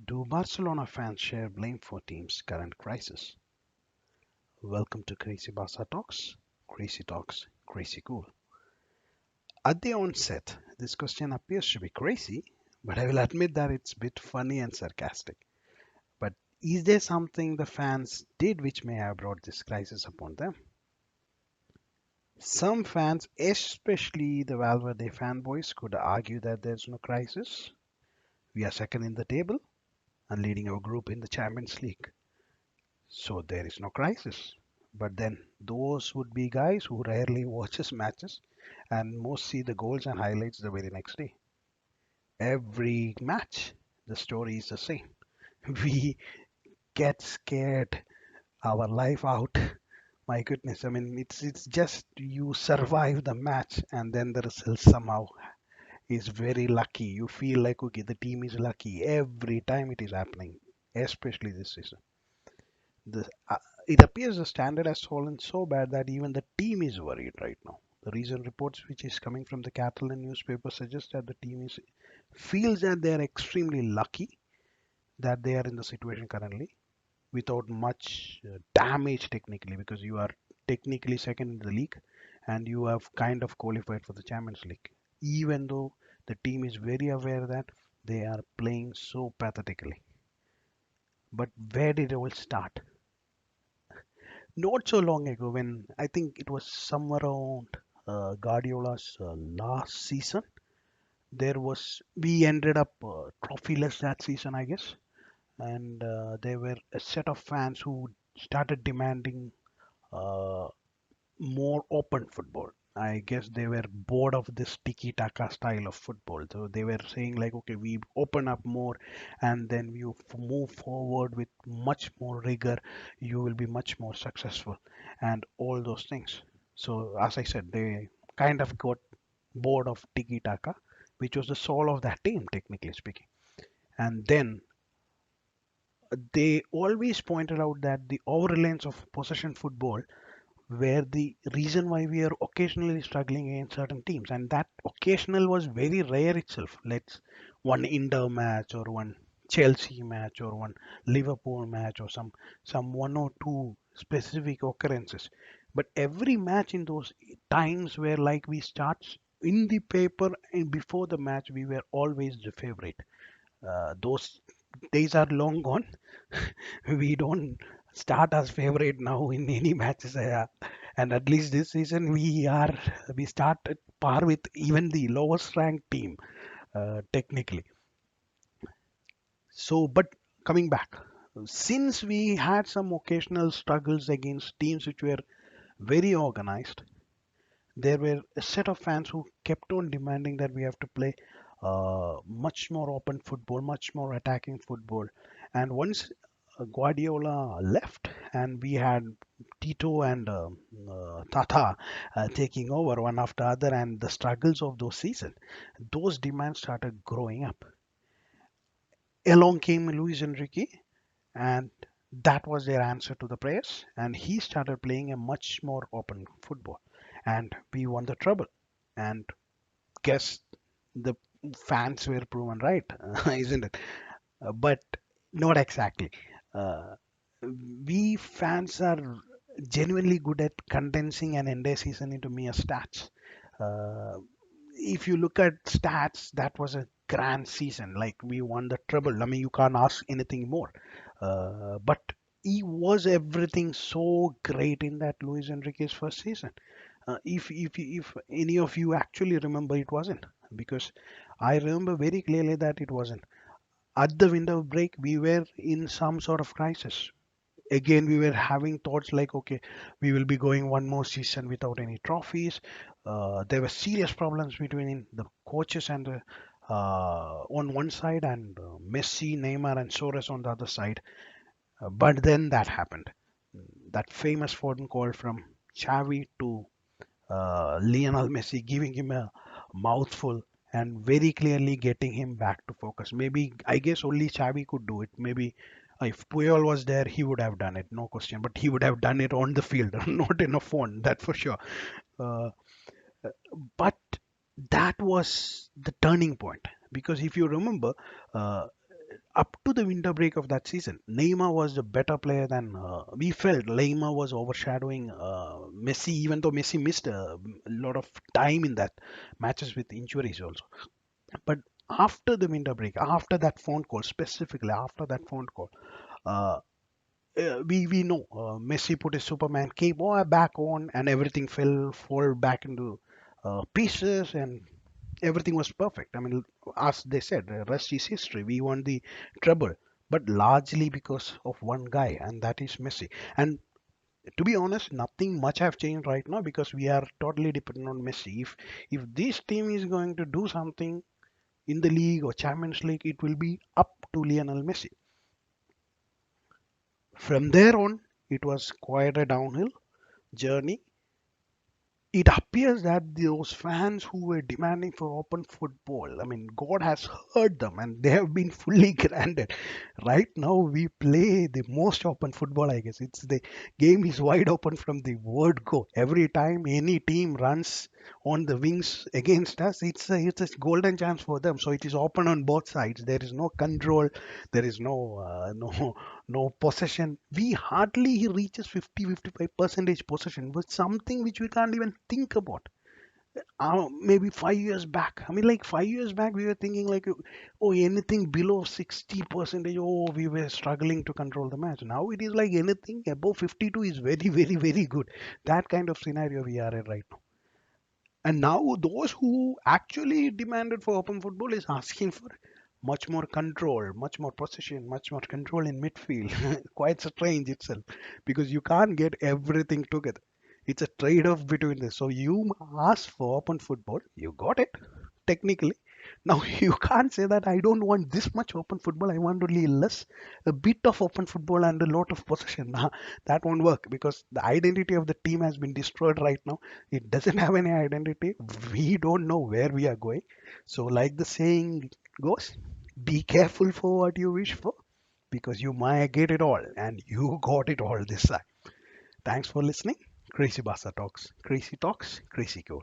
Do Barcelona fans share blame for team's current crisis? Welcome to Crazy Barca Talks, Crazy Cool. At the onset, this question appears to be crazy, but I will admit that it's a bit funny and sarcastic. But is there something the fans did which may have brought this crisis upon them? Some fans, especially the Valverde fanboys, could argue that there's no crisis. We are second in the table and leading our group in the Champions League. So there is no crisis. But then those would be guys who rarely watches matches and most see the goals and highlights the very next day. Every match, the story is the same. We get scared our life out. My goodness, I mean it's just you survive the match and then the result somehow is very lucky. You feel like okay, the team is lucky every time it is happening, especially this season. The, it appears the standard has fallen so bad that even the team is worried right now. The recent reports, which is coming from the Catalan newspaper, suggest that the team is feels that they are extremely lucky that they are in the situation currently without much damage technically, because you are technically second in the league and you have kind of qualified for the Champions League. Even though the team is very aware that they are playing so pathetically. But where did it all start? Not so long ago, when I think it was somewhere around Guardiola's last season, there was we ended up trophyless that season, I guess, and there were a set of fans who started demanding uh, more open football. I guess they were bored of this tiki-taka style of football. So they were saying like, okay, we open up more and then you move forward with much more rigor. You will be much more successful and all those things. So as I said, they kind of got bored of tiki-taka, which was the soul of that team, technically speaking. And then they always pointed out that the over reliance of possession football where the reason why we are occasionally struggling against certain teams, and that occasional was very rare itself. Let's one Inter match or one Chelsea match or one Liverpool match or some one or two specific occurrences. But every match in those times where like we start in the paper and before the match we were always the favorite. Those days are long gone. We don't start as favorite now in any matches. And at least this season we start at par with even the lowest ranked team technically. So, but coming back, since we had some occasional struggles against teams which were very organized, there were a set of fans who kept on demanding that we have to play much more open football, much more attacking football. And once Guardiola left, and we had Tito and Tata taking over one after other, and the struggles of those seasons, those demands started growing up. Along came Luis Enrique, and that was their answer to the prayers, and he started playing a much more open football, and we won the treble. And guess the fans were proven right, isn't it? But not exactly. Uh, we fans are genuinely good at condensing an entire season into mere stats. Uh, if you look at stats, that was a grand season. Like we won the treble. I mean, you can't ask anything more. But he was everything so great in that Luis Enrique's first season. If any of you actually remember, it wasn't, because I remember very clearly that it wasn't. At the window break, we were in some sort of crisis. Again, we were having thoughts like, okay, we will be going one more season without any trophies. There were serious problems between the coaches and the, on one side and Messi, Neymar, and Suarez on the other side. But then that happened. That famous phone call from Xavi to Lionel Messi, giving him a mouthful and very clearly getting him back to focus. Maybe I guess only Xavi could do it. Maybe if Puyol was there, he would have done it, no question. But he would have done it on the field, not in a phone, that for sure. Uh, but that was the turning point, because if you remember, uh, up to the winter break of that season, Neymar was the better player than we felt. Neymar was overshadowing Messi, even though Messi missed a lot of time in that matches with injuries also. But after the winter break, after that phone call, specifically after that phone call, uh, we know Messi put his Superman cape back on, and everything fall back into pieces, and everything was perfect. I mean, as they said, the rest is history. We won the treble, but largely because of one guy, and that is Messi. And to be honest, nothing much have changed right now because we are totally dependent on Messi. If this team is going to do something in the league or Champions League, it will be up to Lionel Messi. From there on, it was quite a downhill journey. It appears that those fans who were demanding for open football, I mean, God has heard them and they have been fully granted. Right now, we play the most open football, I guess. It's the game is wide open from the word go. Every time any team runs on the wings against us, it's a golden chance for them. So it is open on both sides. There is no control. There is no possession. We hardly reaches 50-55 percentage possession, but something which we can't even think about. Maybe 5 years back. I mean, like 5 years back, we were thinking like, oh, anything below 60 percentage, oh, we were struggling to control the match. Now it is like anything above 52 is very, very, very good. That kind of scenario we are in right now. And now those who actually demanded for open football is asking for much more control, much more possession, much more control in midfield. Quite strange itself because you can't get everything together. It's a trade-off between this. So you asked for open football, you got it technically. Now you can't say that I don't want this much open football. I want only less, a bit of open football and a lot of possession. Nah, that won't work because the identity of the team has been destroyed right now. It doesn't have any identity. We don't know where we are going. So, like the saying goes, be careful for what you wish for because you might get it all, and you got it all this time. Thanks for listening. Crazy Basa Talks. Crazy Talks, Crazy Cool.